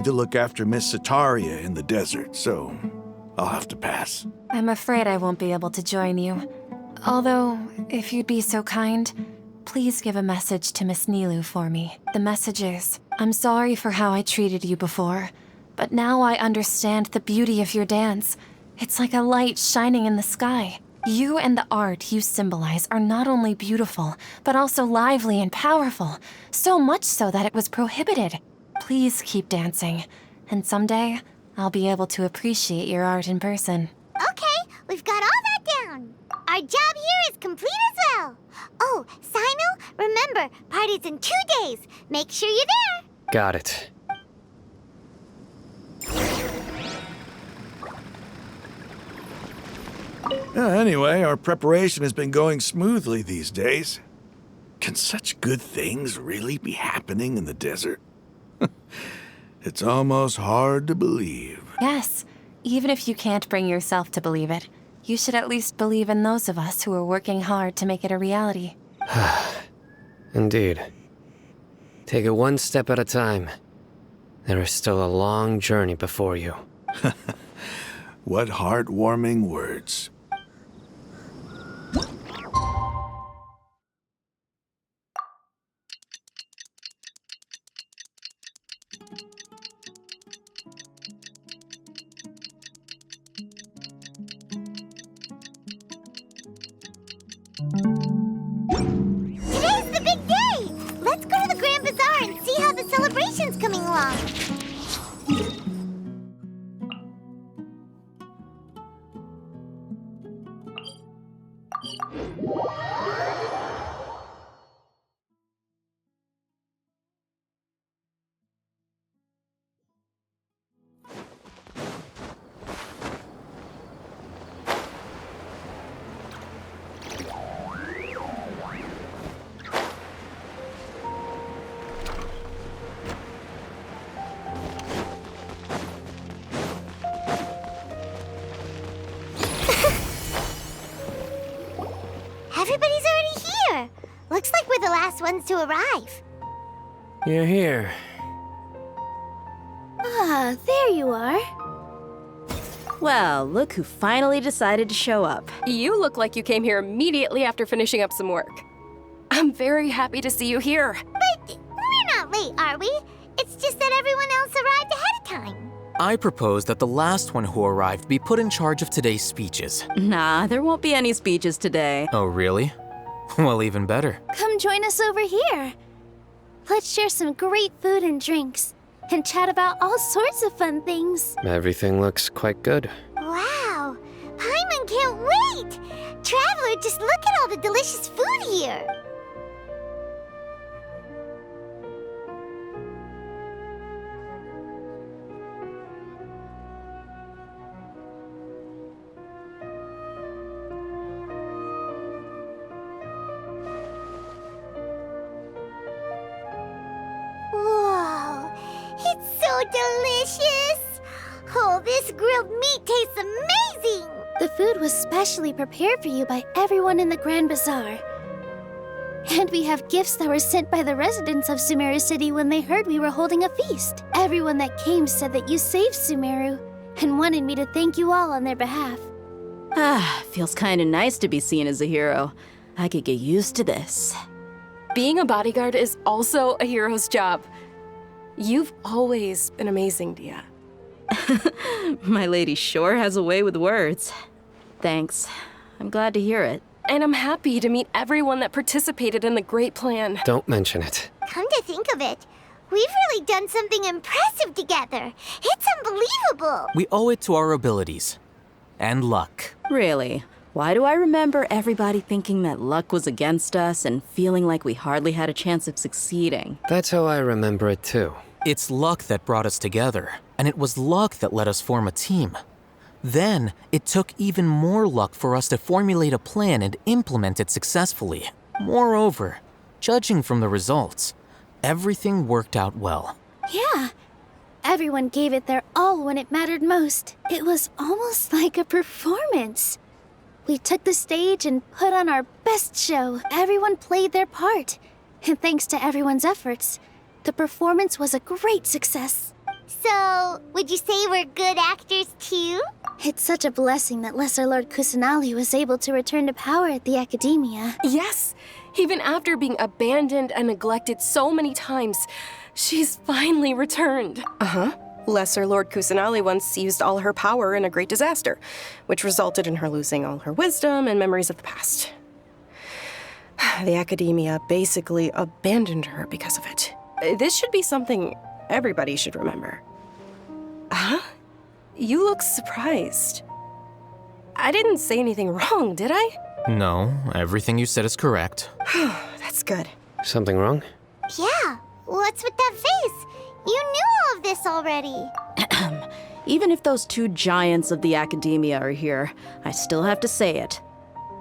To look after Miss Sataria in the desert, so I'll have to pass. I'm afraid I won't be able to join you. Although, if you'd be so kind, please give a message to Miss Nilu for me. The message is, I'm sorry for how I treated you before, but now I understand the beauty of your dance. It's like a light shining in the sky. You and the art you symbolize are not only beautiful, but also lively and powerful, so much so that it was prohibited. Please keep dancing, and someday, I'll be able to appreciate your art in person. Okay, we've got all that down. Our job here is complete as well. Oh, Sino, remember, party's in 2 days. Make sure you're there. Got it. Anyway, our preparation has been going smoothly these days. Can such good things really be happening in the desert? It's almost hard to believe. Yes, even if you can't bring yourself to believe it, you should at least believe in those of us who are working hard to make it a reality. Indeed. Take it one step at a time. There is still a long journey before you. What heartwarming words. Today's the big day. Let's go to the Grand Bazaar and see how the celebration's coming along. Everybody's already here. Looks like we're the last ones to arrive. You're here. Ah, there you are. Well, look who finally decided to show up. You look like you came here immediately after finishing up some work. I'm very happy to see you here. But we're not late, are we? It's just that everyone else arrived ahead of time. I propose that the last one who arrived be put in charge of today's speeches. Nah, there won't be any speeches today. Oh, really? Well, even better. Come join us over here. Let's share some great food and drinks, and chat about all sorts of fun things. Everything looks quite good. Wow! Paimon can't wait! Traveler, just look at all the delicious food here! Whoa! It's so delicious! Oh, this grilled meat tastes amazing! The food was specially prepared for you by everyone in the Grand Bazaar. And we have gifts that were sent by the residents of Sumeru City when they heard we were holding a feast. Everyone that came said that you saved Sumeru and wanted me to thank you all on their behalf. Ah, feels kinda nice to be seen as a hero. I could get used to this. Being a bodyguard is also a hero's job. You've always been amazing, Dia. My lady sure has a way with words. Thanks. I'm glad to hear it. And I'm happy to meet everyone that participated in the great plan. Don't mention it. Come to think of it, we've really done something impressive together. It's unbelievable. We owe it to our abilities. And luck. Really? Why do I remember everybody thinking that luck was against us and feeling like we hardly had a chance of succeeding? That's how I remember it too. It's luck that brought us together, and it was luck that let us form a team. Then, it took even more luck for us to formulate a plan and implement it successfully. Moreover, judging from the results, everything worked out well. Yeah. Everyone gave it their all when it mattered most. It was almost like a performance. We took the stage and put on our best show. Everyone played their part. And thanks to everyone's efforts, the performance was a great success. So, would you say we're good actors too? It's such a blessing that Lesser Lord Kusanali was able to return to power at the Academia. Yes, even after being abandoned and neglected so many times, she's finally returned. Lesser Lord Kusanali once used all her power in a great disaster, which resulted in her losing all her wisdom and memories of the past. The Academia basically abandoned her because of it. This should be something everybody should remember. Huh? You look surprised. I didn't say anything wrong, did I? No, everything you said is correct. That's good. Something wrong? Yeah, what's with that face? You knew all of this already. Even if those two giants of the Academia are here, I still have to say it.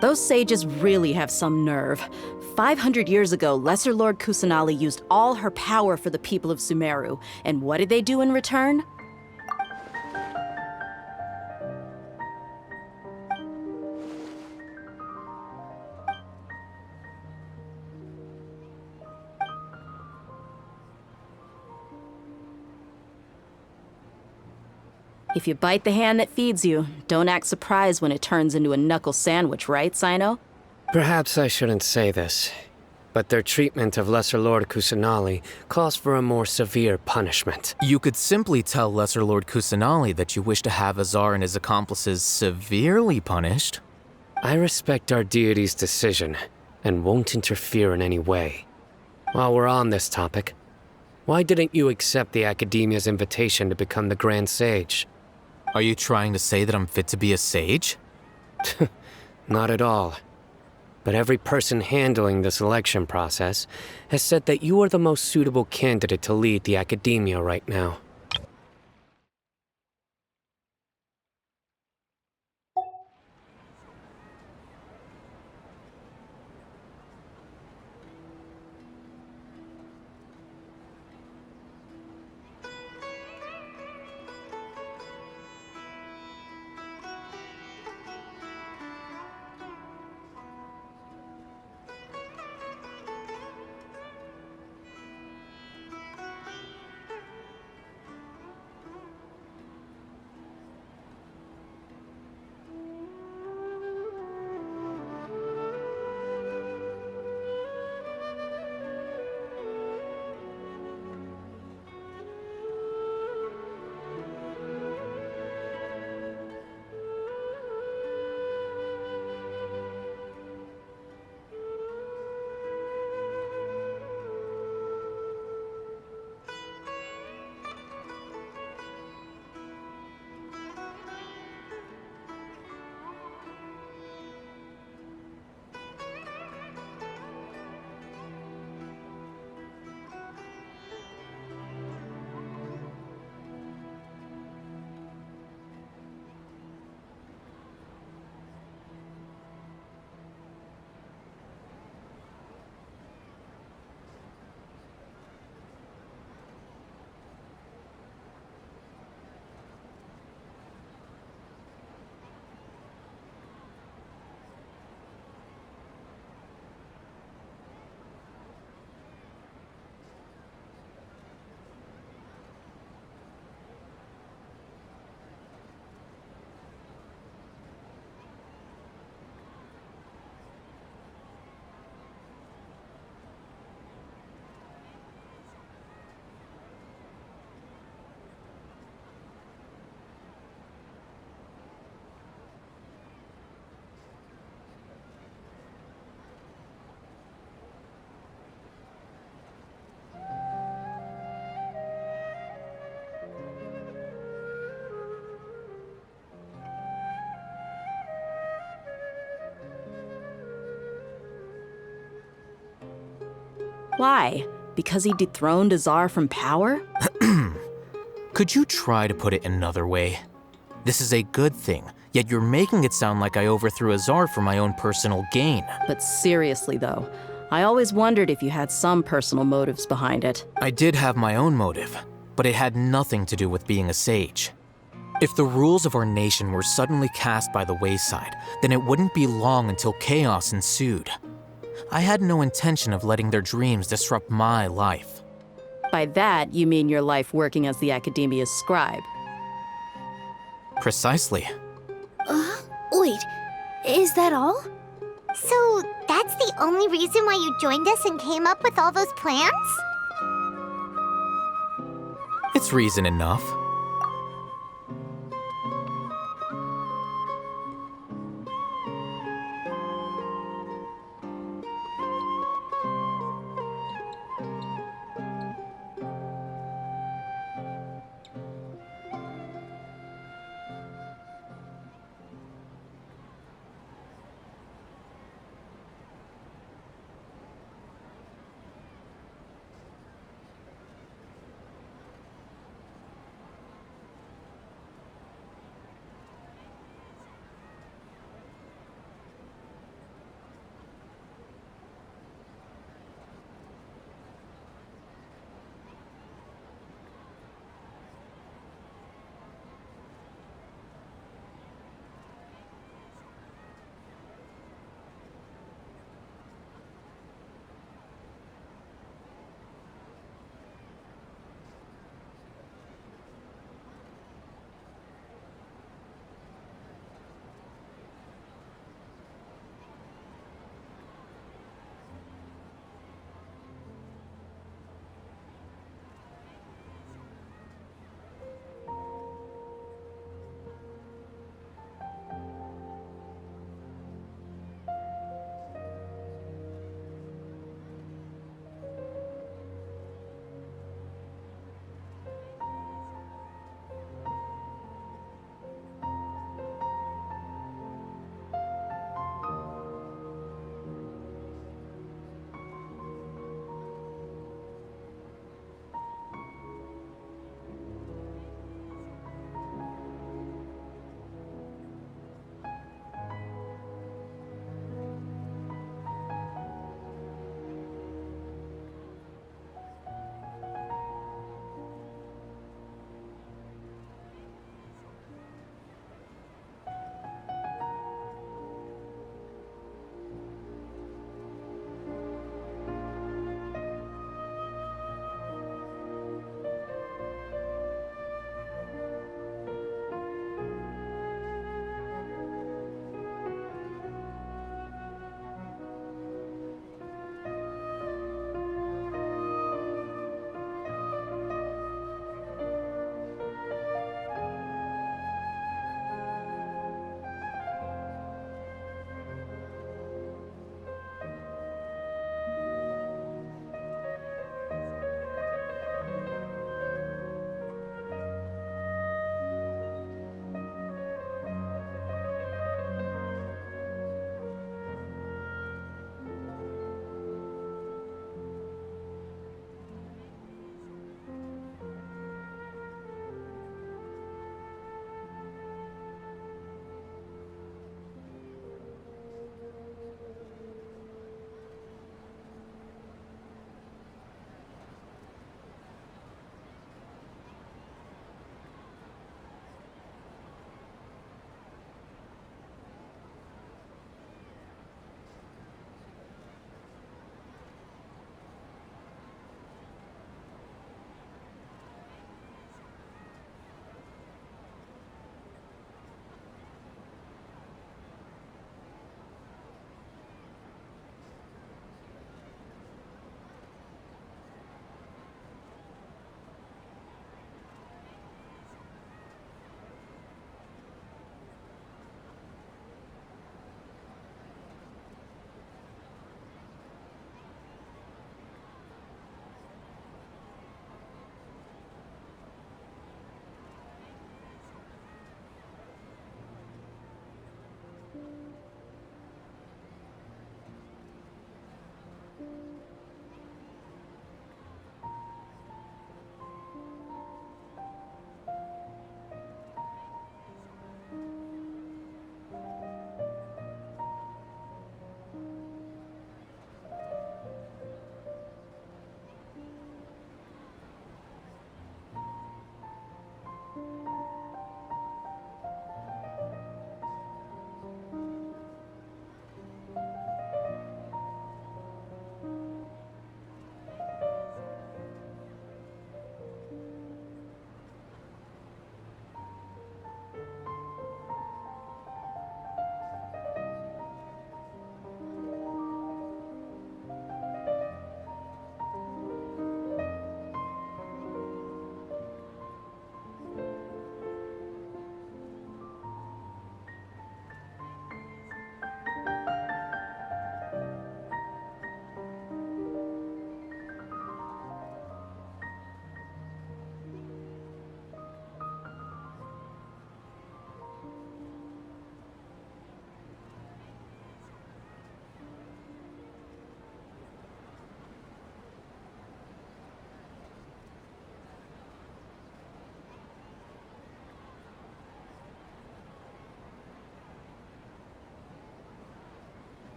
Those sages really have some nerve. 500 years ago, Lesser Lord Kusanali used all her power for the people of Sumeru, and what did they do in return? If you bite the hand that feeds you, don't act surprised when it turns into a knuckle sandwich, right, Sino? Perhaps I shouldn't say this, but their treatment of Lesser Lord Kusanali calls for a more severe punishment. You could simply tell Lesser Lord Kusanali that you wish to have Azar and his accomplices severely punished. I respect our deity's decision and won't interfere in any way. While we're on this topic, why didn't you accept the Academia's invitation to become the Grand Sage? Are you trying to say that I'm fit to be a sage? Not at all. But every person handling the selection process has said that you are the most suitable candidate to lead the Academia right now. Why? Because he dethroned Azar from power? Could you try to put it another way? This is a good thing, yet you're making it sound like I overthrew Azar for my own personal gain. But seriously, though, I always wondered if you had some personal motives behind it. I did have my own motive, but it had nothing to do with being a sage. If the rules of our nation were suddenly cast by the wayside, then it wouldn't be long until chaos ensued. I had no intention of letting their dreams disrupt my life. By that, you mean your life working as the Academia's scribe. Precisely. Wait, is that all? So, that's the only reason why you joined us and came up with all those plans? It's reason enough.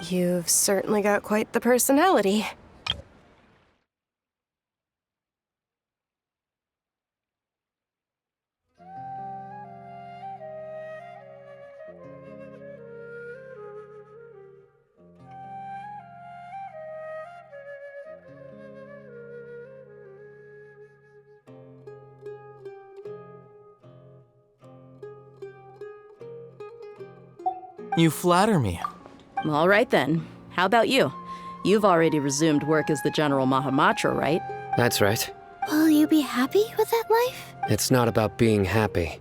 You've certainly got quite the personality. You flatter me. All right then. How about you? You've already resumed work as the General Mahamatra, right? That's right. Will you be happy with that life? It's not about being happy.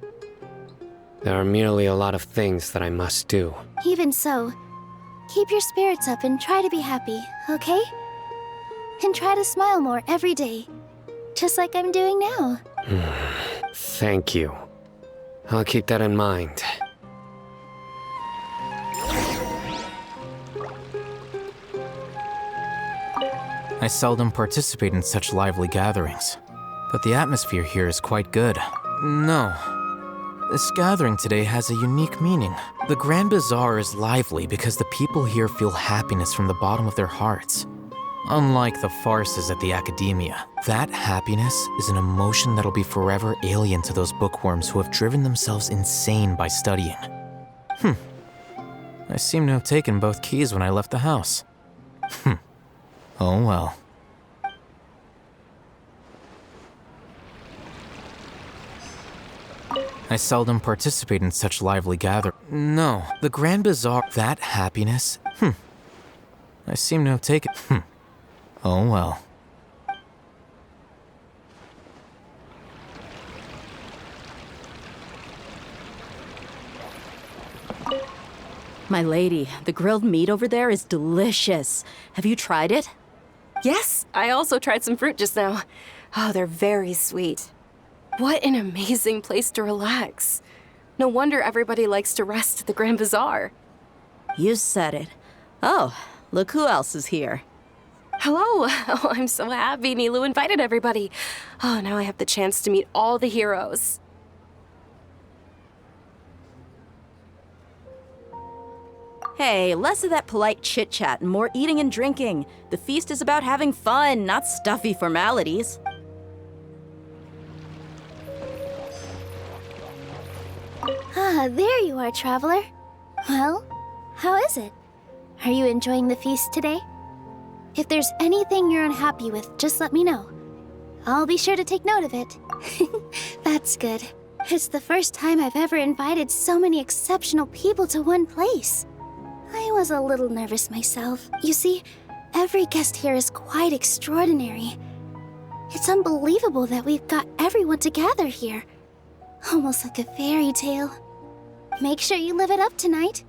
There are merely a lot of things that I must do. Even so, keep your spirits up and try to be happy, okay? And try to smile more every day, just like I'm doing now. Thank you. I'll keep that in mind. I seldom participate in such lively gatherings, but the atmosphere here is quite good. No. This gathering today has a unique meaning. The Grand Bazaar is lively because the people here feel happiness from the bottom of their hearts. Unlike the farces at the Academia, that happiness is an emotion that'll be forever alien to those bookworms who have driven themselves insane by studying. I seem to have taken both keys when I left the house. Oh well. I seldom participate in such lively gatherings. No, the Grand Bazaar, that happiness, I seem to have taken, Oh well. My lady, the grilled meat over there is delicious. Have you tried it? Yes, I also tried some fruit just now. Oh, they're very sweet. What an amazing place to relax. No wonder everybody likes to rest at the Grand Bazaar. You said it. Oh, look who else is here. Hello. Oh, I'm so happy Nilu invited everybody. Oh, now I have the chance to meet all the heroes. Hey, less of that polite chit-chat and more eating and drinking. The feast is about having fun, not stuffy formalities. Ah, there you are, traveler. Well, how is it? Are you enjoying the feast today? If there's anything you're unhappy with, just let me know. I'll be sure to take note of it. That's good. It's the first time I've ever invited so many exceptional people to one place. I was a little nervous myself. You see, every guest here is quite extraordinary. It's unbelievable that we've got everyone together here. Almost like a fairy tale. Make sure you live it up tonight.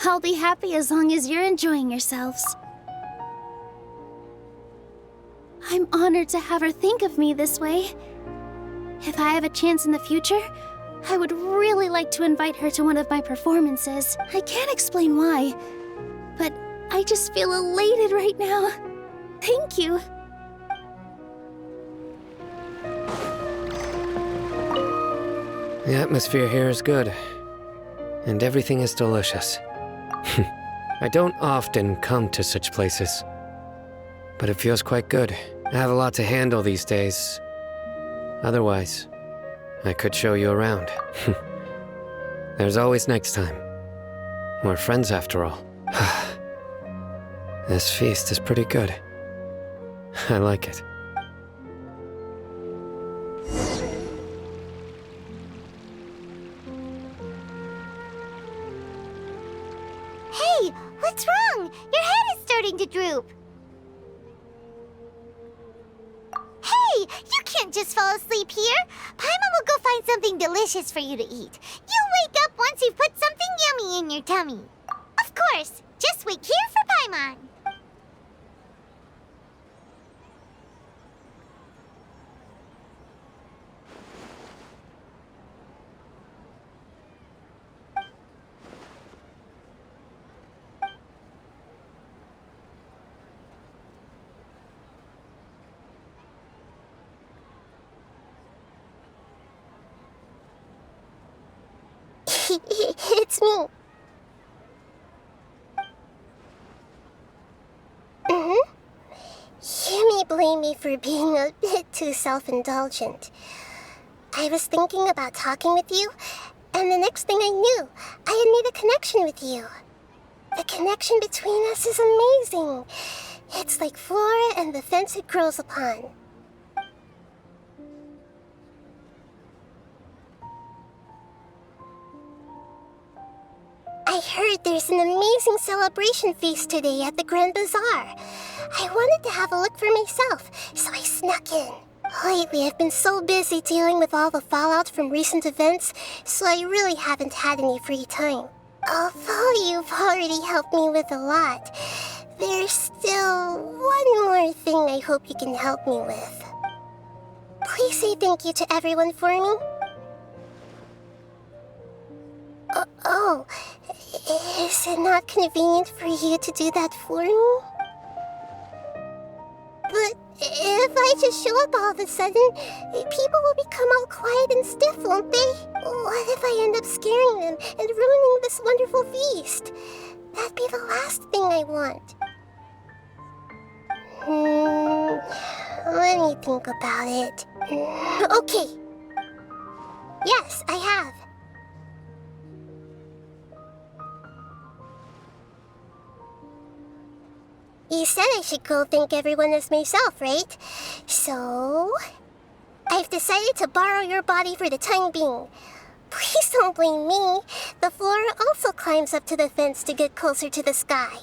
I'll be happy as long as you're enjoying yourselves. I'm honored to have her think of me this way. If I have a chance in the future, I would really like to invite her to one of my performances. I can't explain why, but I just feel elated right now. Thank you. The atmosphere here is good, and everything is delicious. I don't often come to such places, but it feels quite good. I have a lot to handle these days. Otherwise, I could show you around. There's always next time. We're friends after all. This feast is pretty good. I like it. Hey, what's wrong? Your head is starting to droop. Hey, you can't just fall asleep here. Paimon will go find something delicious for you to eat. You'll wake up once you've put something yummy in your tummy. Of course, just wait here for Paimon. It's me. blame me for being a bit too self-indulgent. I was thinking about talking with you, and the next thing I knew, I had made a connection with you. The connection between us is amazing. It's like flora and the fence it grows upon. I heard there's an amazing celebration feast today at the Grand Bazaar. I wanted to have a look for myself, so I snuck in. Lately, I've been so busy dealing with all the fallout from recent events, so I really haven't had any free time. Although you've already helped me with a lot, there's still one more thing I hope you can help me with. Please say thank you to everyone for me. Oh, is it not convenient for you to do that for me? But if I just show up all of a sudden, people will become all quiet and stiff, won't they? What if I end up scaring them and ruining this wonderful feast? That'd be the last thing I want. Let me think about it. Okay. Yes, I have. You said I should go thank everyone as myself, right? So, I've decided to borrow your body for the time being. Please don't blame me. The flora also climbs up to the fence to get closer to the sky.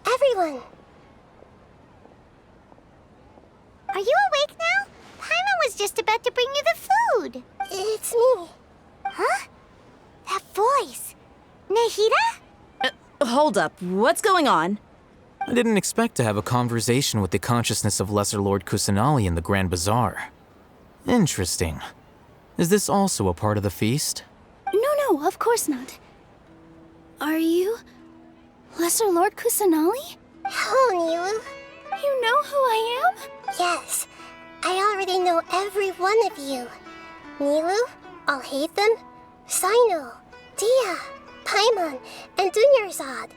Everyone! Are you awake now? Paimon was just about to bring you the food. It's me. Huh? That voice. Nahida? Hold up. What's going on? I didn't expect to have a conversation with the consciousness of Lesser Lord Kusanali in the Grand Bazaar. Interesting. Is this also a part of the feast? No, of course not. Are you Lesser Lord Kusanali? Hello, Nilu. You know who I am? Yes. I already know every one of you. Nilu, Alhaitham, Sino, Dia, Paimon, and Dunyarzad.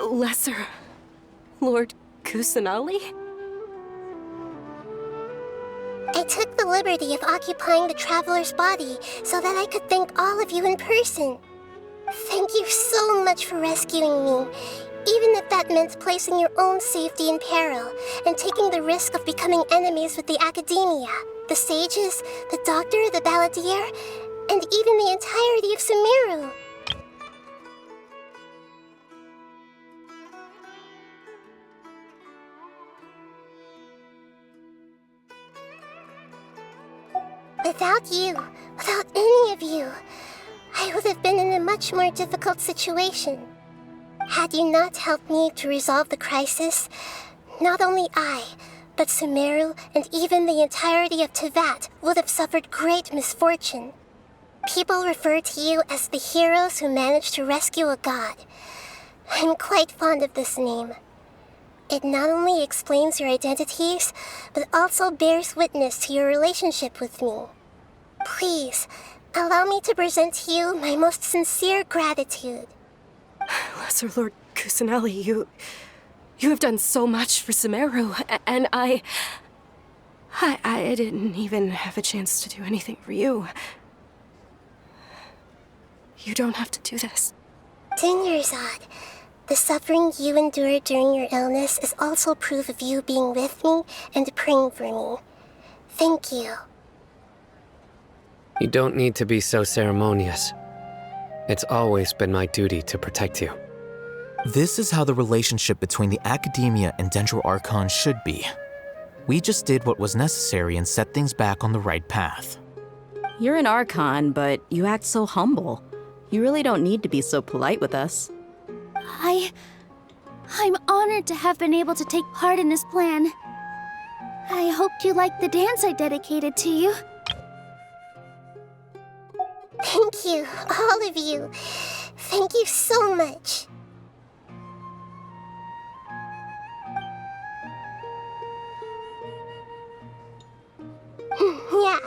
Lesser Lord Kusanali? I took the liberty of occupying the traveler's body so that I could thank all of you in person. Thank you so much for rescuing me, even if that meant placing your own safety in peril and taking the risk of becoming enemies with the Academia, the sages, the doctor, the balladeer, and even the entirety of Sumeru. Without you, without any of you, I would have been in a much more difficult situation. Had you not helped me to resolve the crisis, not only I, but Sumeru and even the entirety of Tevat would have suffered great misfortune. People refer to you as the heroes who managed to rescue a god. I'm quite fond of this name. It not only explains your identities, but also bears witness to your relationship with me. Please, allow me to present to you my most sincere gratitude. Lesser Lord Kusanali, you have done so much for Sumeru, and I didn't even have a chance to do anything for you. You don't have to do this. Dunyarzad, the suffering you endured during your illness is also proof of you being with me and praying for me. Thank you. You don't need to be so ceremonious. It's always been my duty to protect you. This is how the relationship between the Academia and Dendro Archon should be. We just did what was necessary and set things back on the right path. You're an Archon, but you act so humble. You really don't need to be so polite with us. I'm honored to have been able to take part in this plan. I hoped you liked the dance I dedicated to you. Thank you, all of you. Thank you so much. Yeah.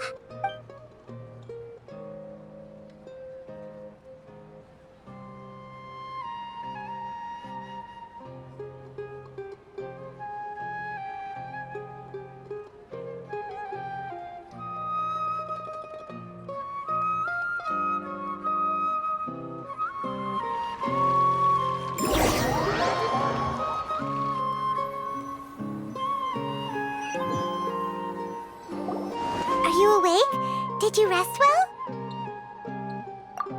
Are you awake? Did you rest well?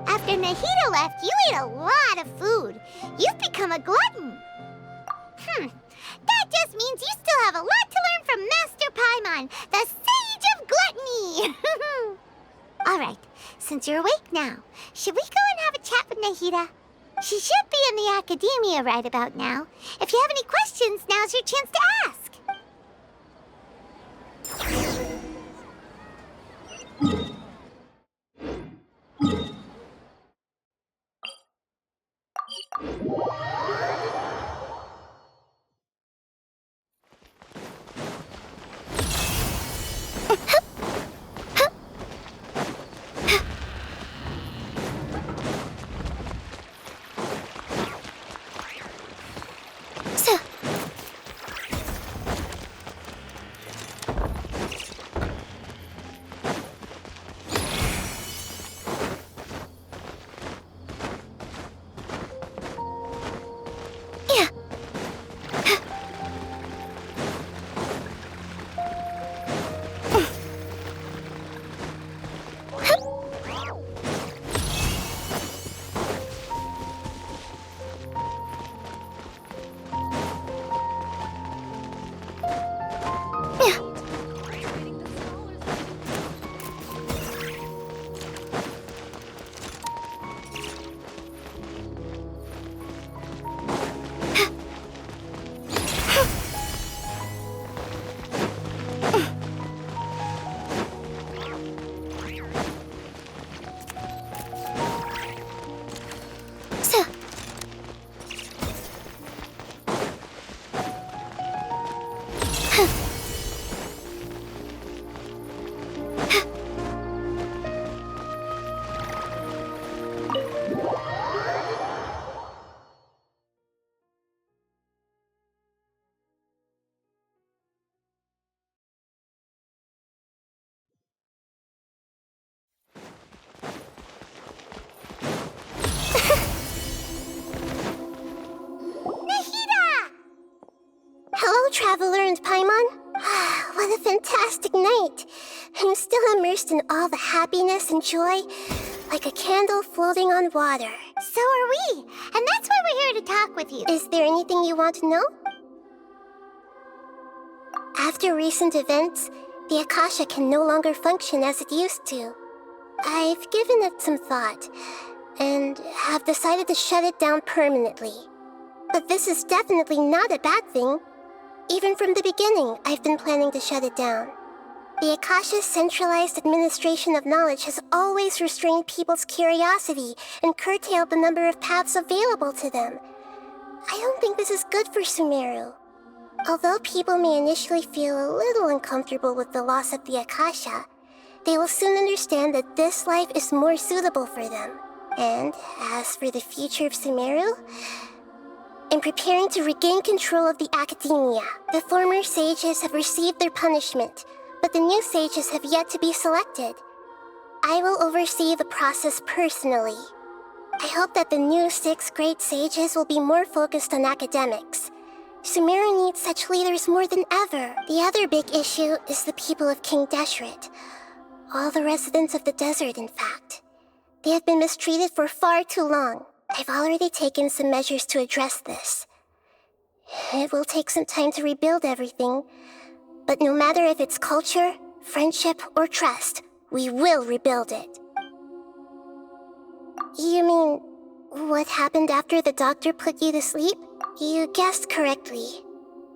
After Nahida left, you ate a lot of food. You've become a glutton. That just means you still have a lot to learn from Master Paimon, the Sage of Gluttony. All right, since you're awake now, should we go and have a chat with Nahida? She should be in the academia right about now. If you have any questions, now's your chance to ask. Hello, Traveler and Paimon. What a fantastic night. I'm still immersed in all the happiness and joy, like a candle floating on water. So are we, and that's why we're here to talk with you. Is there anything you want to know? After recent events, the Akasha can no longer function as it used to. I've given it some thought, and have decided to shut it down permanently. But this is definitely not a bad thing. Even from the beginning, I've been planning to shut it down. The Akasha's centralized administration of knowledge has always restrained people's curiosity and curtailed the number of paths available to them. I don't think this is good for Sumeru. Although people may initially feel a little uncomfortable with the loss of the Akasha, they will soon understand that this life is more suitable for them. And as for the future of Sumeru, I'm preparing to regain control of the academia. The former sages have received their punishment, but the new sages have yet to be selected. I will oversee the process personally. I hope that the new 6 great sages will be more focused on academics. Sumeru needs such leaders more than ever. The other big issue is the people of King Deshret. All the residents of the desert, in fact. They have been mistreated for far too long. I've already taken some measures to address this. It will take some time to rebuild everything, but no matter if it's culture, friendship, or trust, we will rebuild it. You mean, what happened after the doctor put you to sleep? You guessed correctly.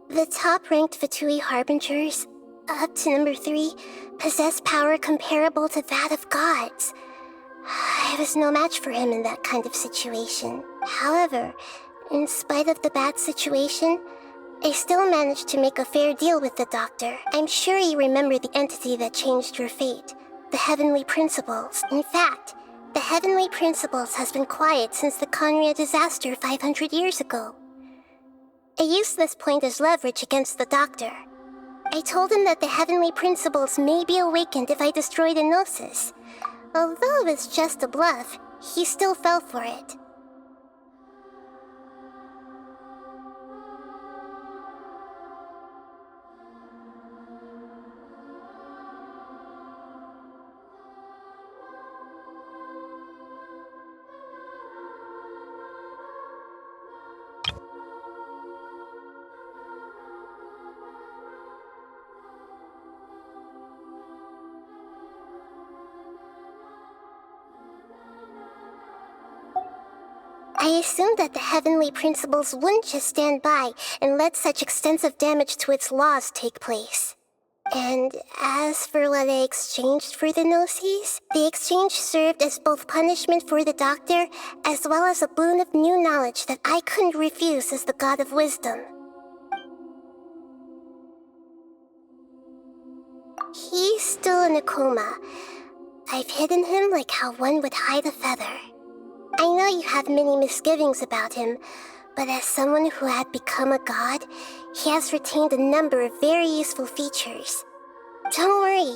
The top-ranked Fatui Harbingers, up to number 3, possess power comparable to that of gods. I was no match for him in that kind of situation. However, in spite of the bad situation, I still managed to make a fair deal with the doctor. I'm sure you remember the entity that changed your fate. The Heavenly Principles. In fact, the Heavenly Principles has been quiet since the Conria disaster 500 years ago. I used this point as leverage against the doctor. I told him that the Heavenly Principles may be awakened if I destroy the Gnosis. Although it's just a bluff, he still fell for it. I assumed that the Heavenly Principles wouldn't just stand by and let such extensive damage to its laws take place. And as for what I exchanged for the Gnosis, the exchange served as both punishment for the doctor as well as a boon of new knowledge that I couldn't refuse as the God of Wisdom. He's still in a coma. I've hidden him like how one would hide a feather. I know you have many misgivings about him, but as someone who had become a god, he has retained a number of very useful features. Don't worry,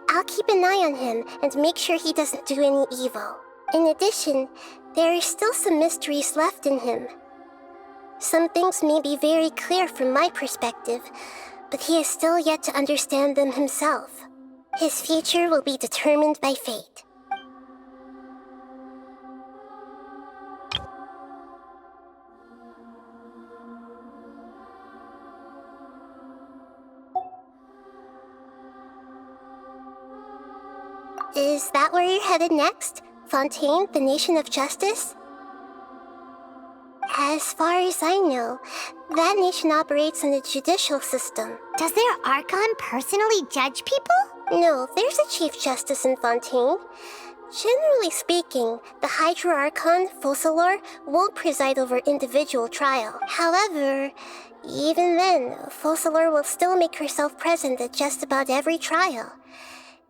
I'll keep an eye on him and make sure he doesn't do any evil. In addition, there are still some mysteries left in him. Some things may be very clear from my perspective, but he is still yet to understand them himself. His future will be determined by fate. Is that where you're headed next? Fontaine, the Nation of Justice? As far as I know, that nation operates in a judicial system. Does their Archon personally judge people? No, there's a Chief Justice in Fontaine. Generally speaking, the Hydra Archon, Focalor, won't preside over individual trial. However, even then, Focalor will still make herself present at just about every trial.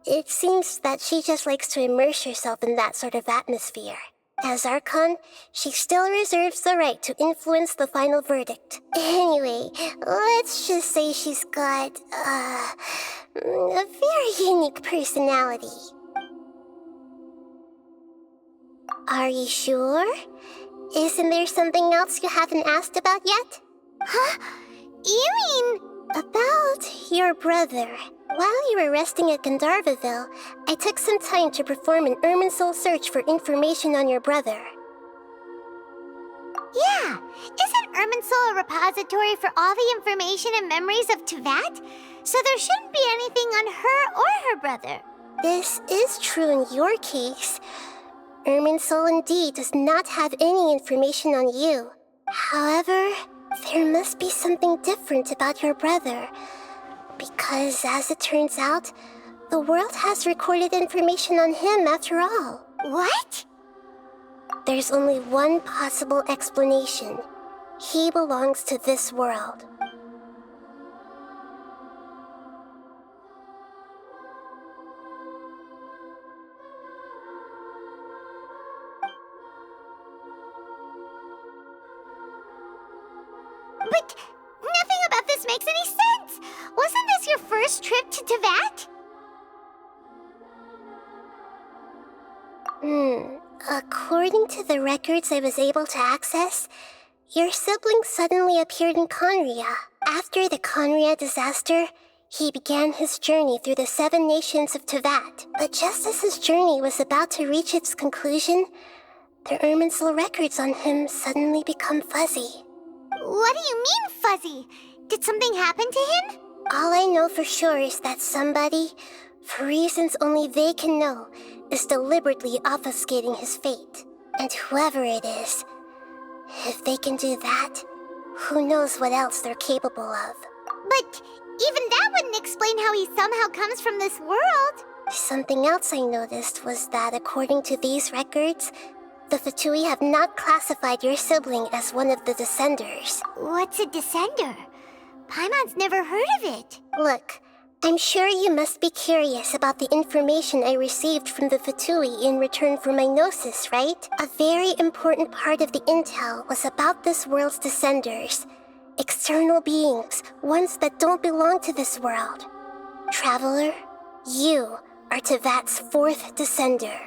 It seems that she just likes to immerse herself in that sort of atmosphere. As Archon, she still reserves the right to influence the final verdict. Anyway, let's just say she's got, a very unique personality. Are you sure? Isn't there something else you haven't asked about yet? Huh? You mean... About your brother. While you were resting at Gandharvaville, I took some time to perform an Irminsul search for information on your brother. Yeah, isn't Irminsul a repository for all the information and memories of Teyvat? So there shouldn't be anything on her or her brother. This is true in your case. Irminsul indeed does not have any information on you. However, there must be something different about your brother. Because, as it turns out, the world has recorded information on him after all. What? There's only one possible explanation. He belongs to this world. But nothing about this makes any sense! Wasn't this your first trip to Teyvat? According to the records I was able to access, your sibling suddenly appeared in Conria. After the Conria disaster, he began his journey through the 7 nations of Teyvat. But just as his journey was about to reach its conclusion, the Irminsul records on him suddenly become fuzzy. What do you mean, fuzzy? Did something happen to him? All I know for sure is that somebody, for reasons only they can know, is deliberately obfuscating his fate. And whoever it is, if they can do that, who knows what else they're capable of. But even that wouldn't explain how he somehow comes from this world. Something else I noticed was that according to these records, the Fatui have not classified your sibling as one of the Descenders. What's a descender? Paimon's never heard of it. Look, I'm sure you must be curious about the information I received from the Fatui in return for my gnosis, right? A very important part of the intel was about this world's descenders. External beings, ones that don't belong to this world. Traveler, you are Tevat's fourth descender.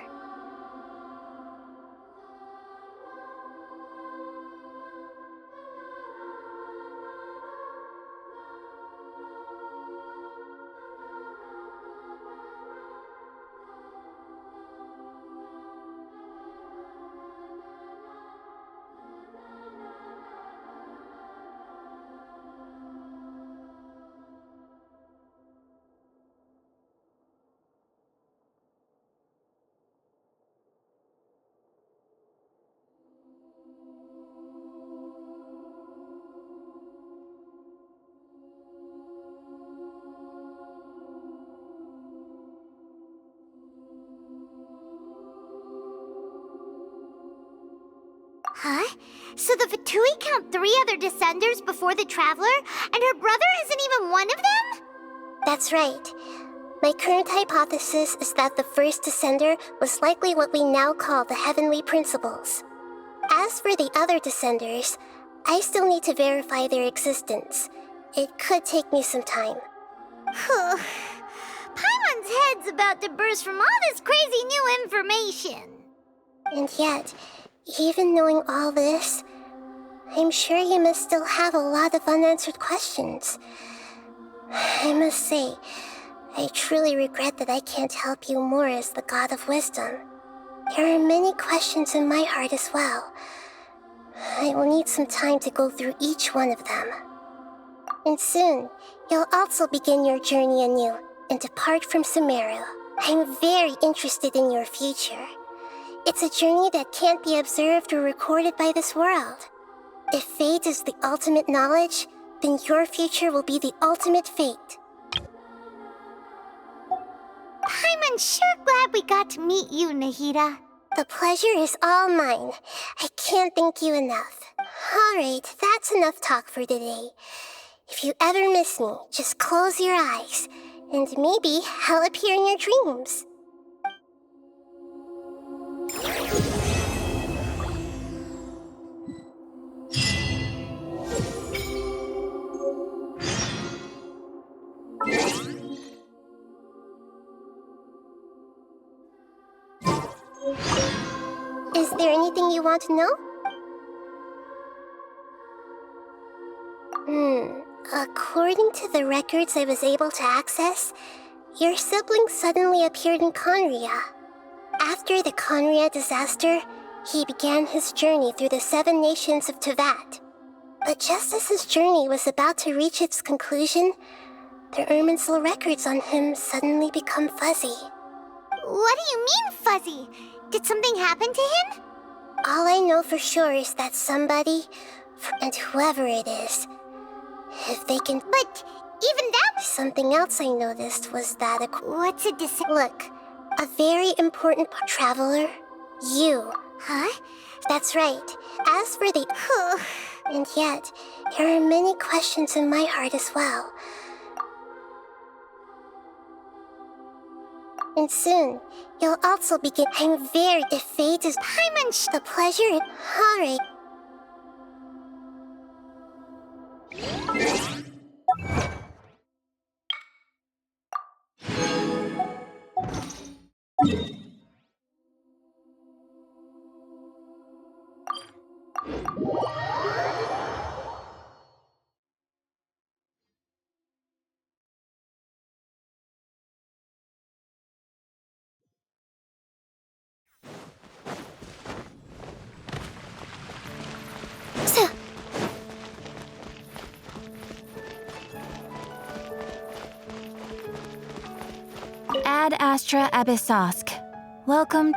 Huh? So the Fatui count 3 other descenders before the Traveler, and her brother isn't even one of them? That's right. My current hypothesis is that the first descender was likely what we now call the Heavenly Principles. As for the other descenders, I still need to verify their existence. It could take me some time. Paimon's head's about to burst from all this crazy new information. And yet, even knowing all this, I'm sure you must still have a lot of unanswered questions. I must say, I truly regret that I can't help you more as the God of Wisdom. There are many questions in my heart as well. I will need some time to go through each one of them. And soon, you'll also begin your journey anew and depart from Sumeru. I'm very interested in your future. It's a journey that can't be observed or recorded by this world. If fate is the ultimate knowledge, then your future will be the ultimate fate. I'm sure glad we got to meet you, Nahida. The pleasure is all mine. I can't thank you enough. Alright, that's enough talk for today. If you ever miss me, just close your eyes, and maybe I'll appear in your dreams. Is there anything you want to know? According to the records I was able to access, your sibling suddenly appeared in Conria. After the Conria disaster, he began his journey through the 7 nations of Tevat. But just as his journey was about to reach its conclusion, the Irminsul records on him suddenly become fuzzy. What do you mean, fuzzy? Did something happen to him? All I know for sure is that somebody, and whoever it is, if they can... But even that... Something else I noticed was that What's a Look, a very important traveler, you. Huh? That's right. As for the... And yet, there are many questions in my heart as well. And soon, you'll also begin... I'm very... If fate is... Paimon, the pleasure... Alright. Ad Astra Abyssosk. Welcome.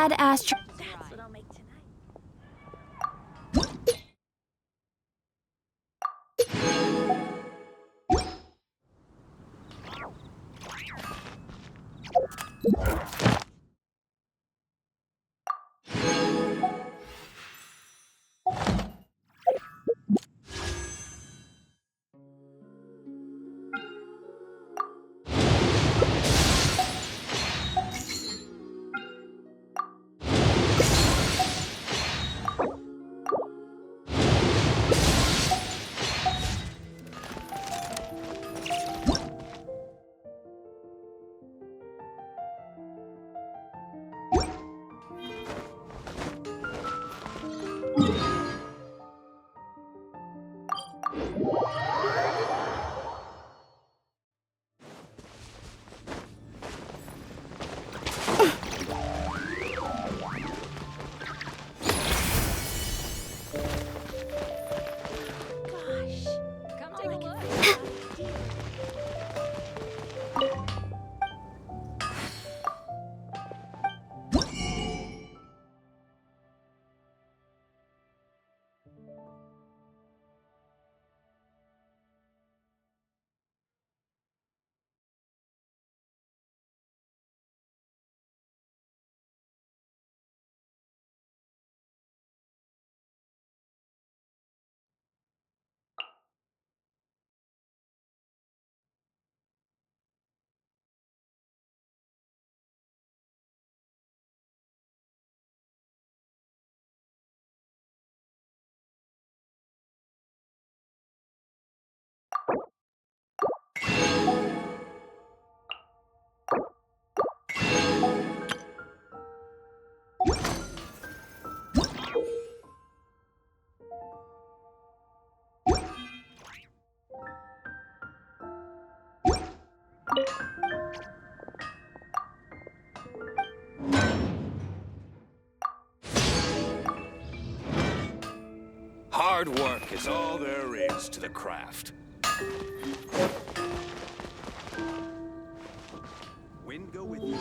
Dad asked her. Hard work is all there is to the craft. Wind go with you.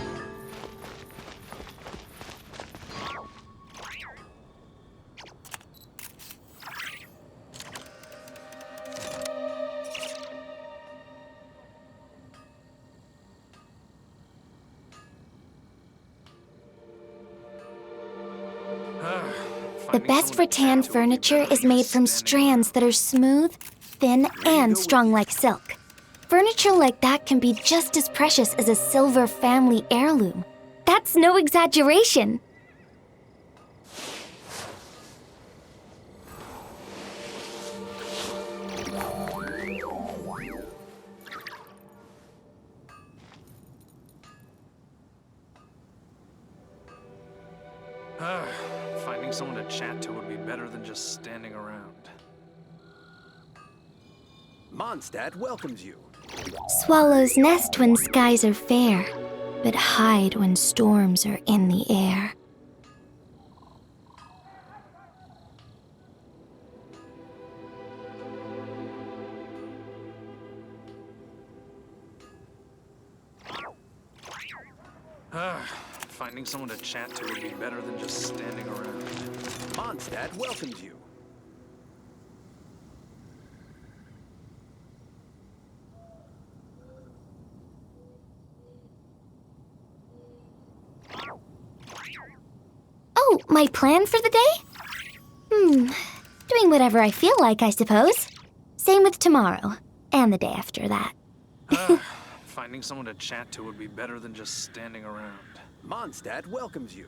The best rattan furniture is made from strands that are smooth, thin, and strong like silk. Furniture like that can be just as precious as a silver family heirloom. That's no exaggeration. Finding someone to chat to would be better than just standing around. Mondstadt welcomes you. Swallows nest when skies are fair, but hide when storms are in the air. Finding someone to chat to would be better than just standing around. Mondstadt welcomes you. Oh, my plan for the day? Doing whatever I feel like, I suppose. Same with tomorrow, and the day after that. Finding someone to chat to would be better than just standing around. Mondstadt welcomes you.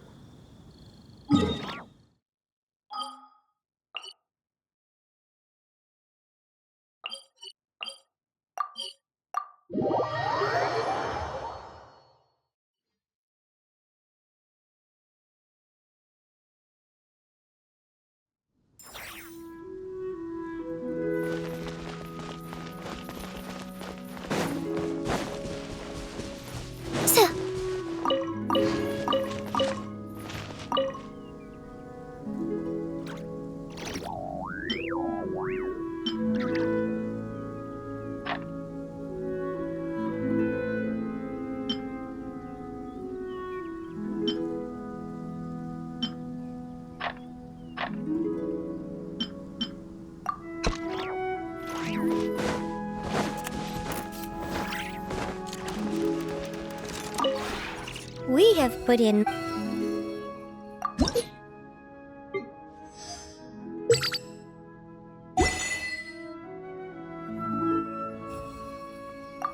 put in.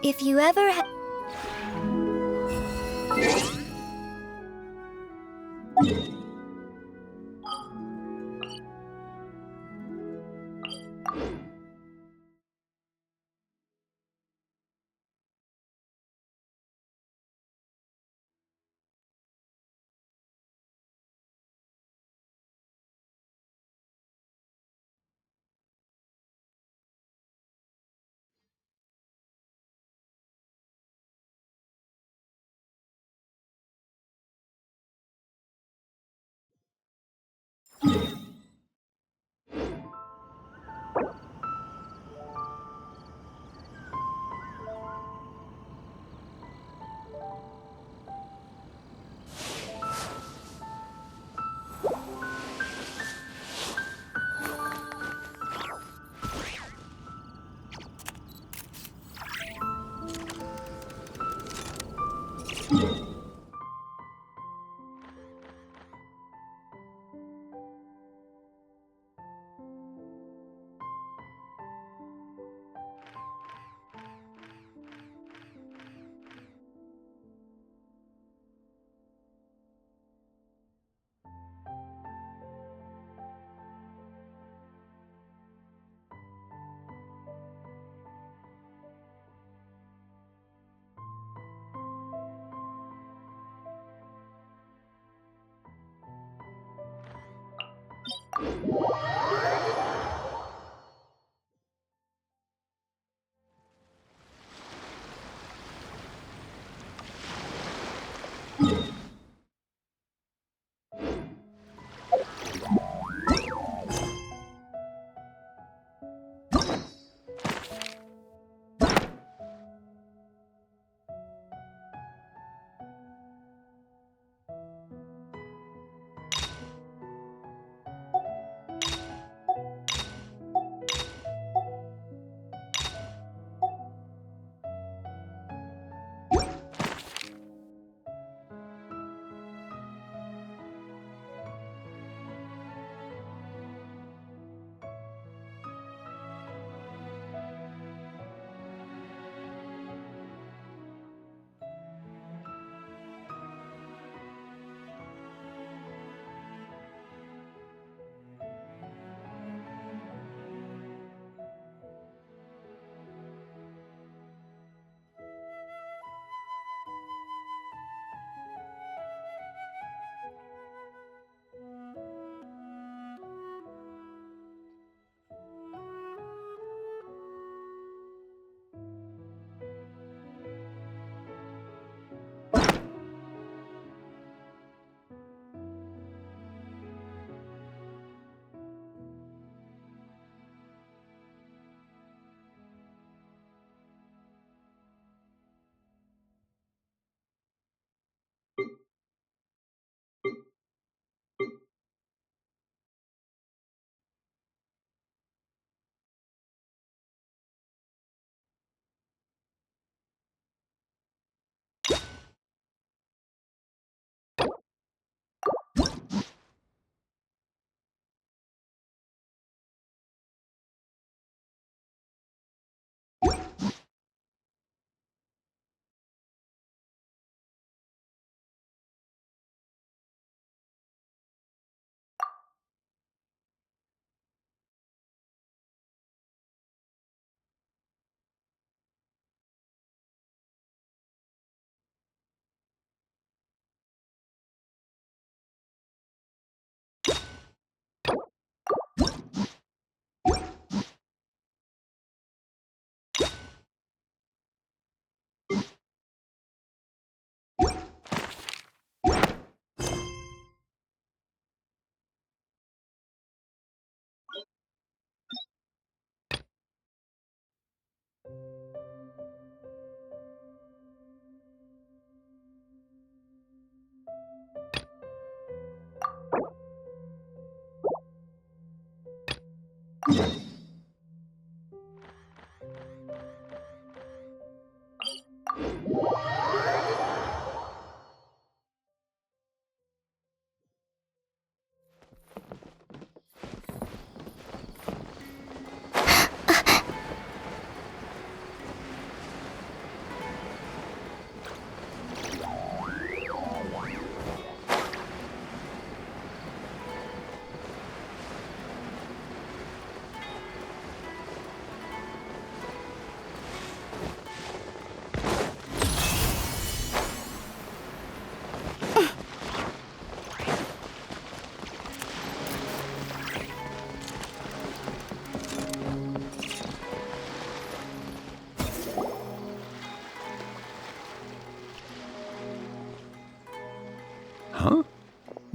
If you ever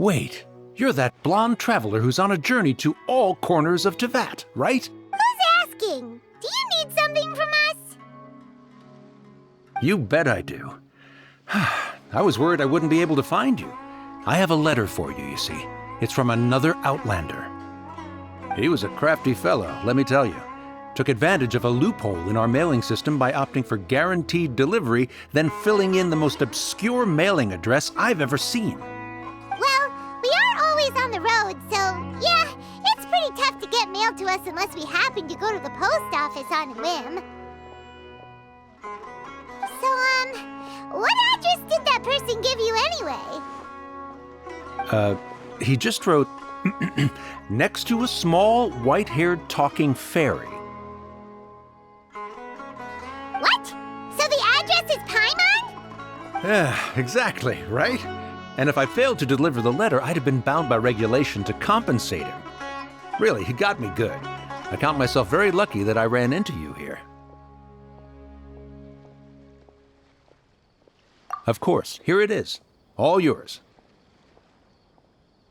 Wait, you're that blonde traveler who's on a journey to all corners of Tevat, right? Who's asking? Do you need something from us? You bet I do. I was worried I wouldn't be able to find you. I have a letter for you, you see. It's from another Outlander. He was a crafty fellow, let me tell you. Took advantage of a loophole in our mailing system by opting for guaranteed delivery, then filling in the most obscure mailing address I've ever seen. Well, we are always on the road, so yeah, it's pretty tough to get mail to us unless we happen to go to the post office on a whim. So, what address did that person give you anyway? He just wrote, next to a small, white-haired talking fairy. What? So the address is Paimon? Yeah, exactly, right? And if I failed to deliver the letter, I'd have been bound by regulation to compensate him. Really, he got me good. I count myself very lucky that I ran into you here. Of course, here it is. All yours.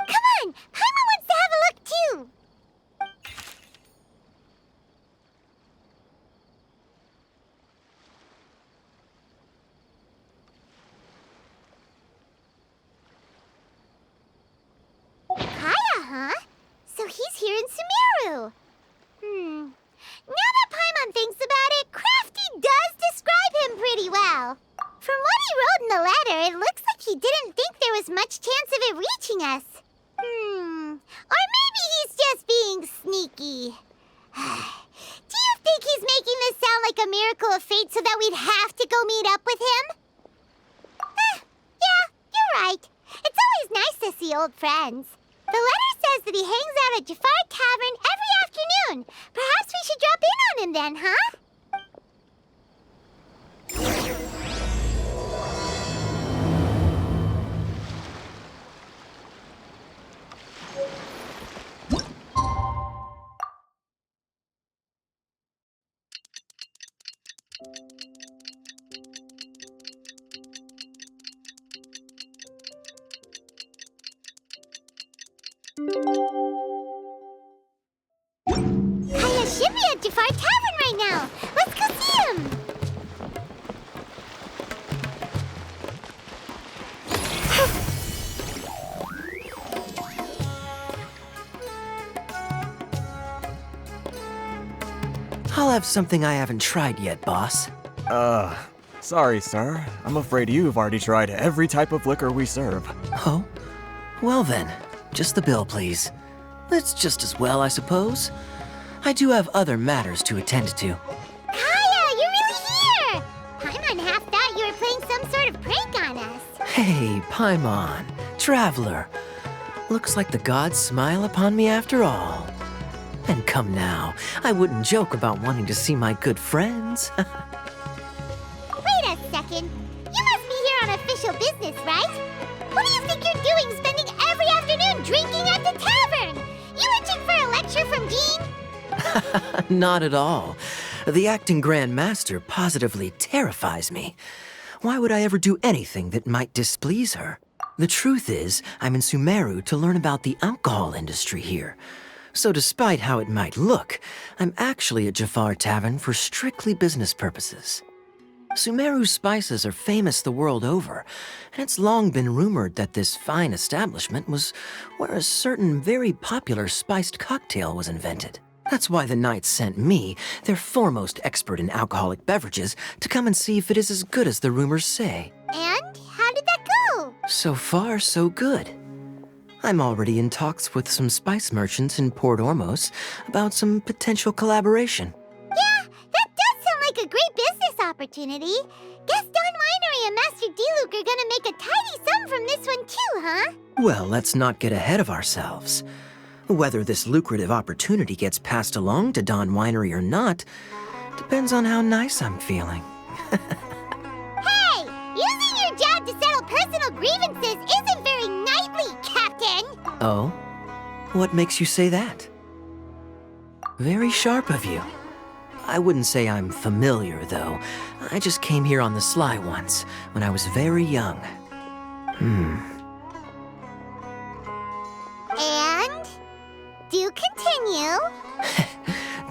Come on! Paimon wants to have a look too! Kaya, huh? So he's here in Sumeru. Now that Paimon thinks about it, Crafty does describe him pretty well. From what he wrote in the letter, it looks like he didn't think there was much chance of it reaching us. Or maybe he's just being sneaky. Do you think he's making this sound like a miracle of fate so that we'd have to go meet up with him? Yeah, you're right. It's always nice to see old friends. The letter says that he hangs out at Jafar Tavern every afternoon. Perhaps we should drop in on him then, huh? Kaya should be at Jafar Tavern right now. Let's go see him. I'll have something I haven't tried yet, boss. Sorry, sir. I'm afraid you've already tried every type of liquor we serve. Oh? Well then, just the bill, please. That's just as well, I suppose. I do have other matters to attend to. Kaya, you're really here! Paimon half thought you were playing some sort of prank on us. Hey, Paimon, traveler. Looks like the gods smile upon me after all. And come now, I wouldn't joke about wanting to see my good friends. Wait a second. You must be here on official business, right? What do you think you're doing spending every afternoon drinking at the tavern? You itching for a lecture from Jean? Not at all. The acting Grand Master positively terrifies me. Why would I ever do anything that might displease her? The truth is, I'm in Sumeru to learn about the alcohol industry here. So despite how it might look, I'm actually at Jafar Tavern for strictly business purposes. Sumeru's spices are famous the world over, and it's long been rumored that this fine establishment was where a certain very popular spiced cocktail was invented. That's why the Knights sent me, their foremost expert in alcoholic beverages, to come and see if it is as good as the rumors say. And how did that go? So far, so good. I'm already in talks with some spice merchants in Port Ormos about some potential collaboration. Yeah, that does sound like a great business opportunity. Guess Don Winery and Master D-Luke are gonna make a tidy sum from this one too, huh? Well, let's not get ahead of ourselves. Whether this lucrative opportunity gets passed along to Don Winery or not depends on how nice I'm feeling. Hey! Using your job to settle personal grievances isn't very knightly, Captain! Oh? What makes you say that? Very sharp of you. I wouldn't say I'm familiar, though. I just came here on the sly once, when I was very young.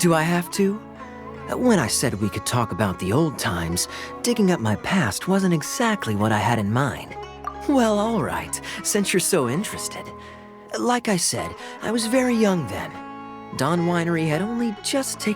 Do I have to? When I said we could talk about the old times, digging up my past wasn't exactly what I had in mind. Well, all right, since you're so interested. Like I said, I was very young then. Dawn Winery had only just taken